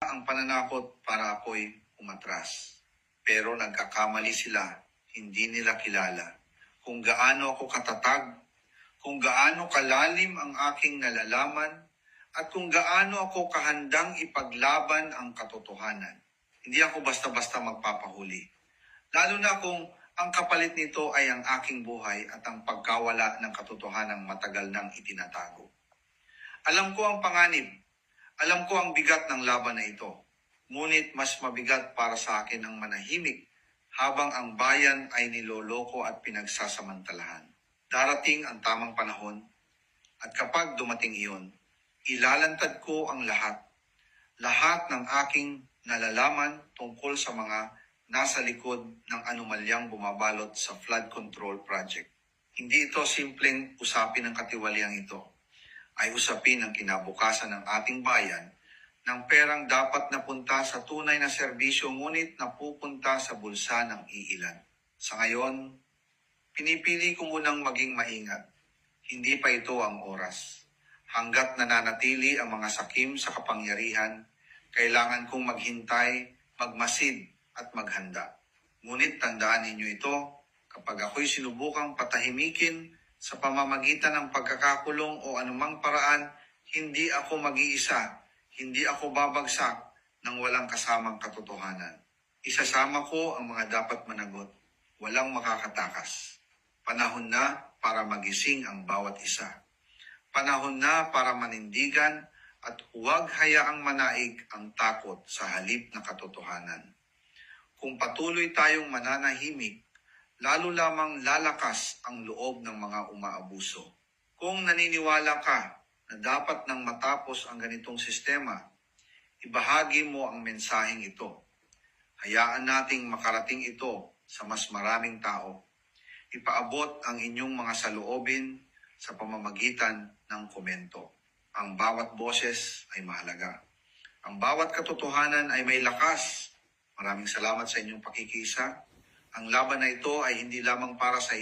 ang pananakot para ako'y umatras. Pero nagkakamali sila, hindi nila kilala kung gaano ako katatag, kung gaano kalalim ang aking nalalaman, at kung gaano ako kahandang ipaglaban ang katotohanan. Hindi ako basta-basta magpapahuli. Lalo na kung ang kapalit nito ay ang aking buhay at ang pagkawala ng katotohanang matagal nang itinatago. Alam ko ang panganib. Alam ko ang bigat ng laban na ito. Ngunit mas mabigat para sa akin ang manahimik habang ang bayan ay niloloko at pinagsasamantalahan. Darating ang tamang panahon at kapag dumating iyon, ilalantad ko ang lahat ng aking nalalaman tungkol sa mga nasa likod ng anomalyang bumabalot sa flood control project. Hindi ito simpleng usapin ng katiwaliang ito. Ay usapin ng kinabukasan ng ating bayan ng perang dapat napunta sa tunay na serbisyo ngunit napupunta sa bulsa ng iilan. Sa ngayon, pinipili ko munang maging maingat. Hindi pa ito ang oras. Hanggat nananatili ang mga sakim sa kapangyarihan, kailangan kong maghintay, magmasid, at maghanda. Ngunit tandaan ninyo ito, kapag ako'y sinubukang patahimikin sa pamamagitan ng pagkakakulong o anumang paraan, hindi ako mag-iisa, hindi ako babagsak ng walang kasamang katotohanan. Isasama ko ang mga dapat managot, walang makakatakas. Panahon na para magising ang bawat isa. Panahon na para manindigan at huwag hayaang manaig ang takot sa halip na katotohanan. Kung patuloy tayong mananahimik, lalo lamang lalakas ang loob ng mga umaabuso. Kung naniniwala ka na dapat nang matapos ang ganitong sistema, ibahagi mo ang mensaheng ito. Hayaan nating makarating ito sa mas maraming tao. Ipaabot ang inyong mga saloobin sa pamamagitan ng komento. Ang bawat boses ay mahalaga. Ang bawat katotohanan ay may lakas. Maraming salamat sa inyong pakikiisa. Ang laban na ito ay hindi lamang para sa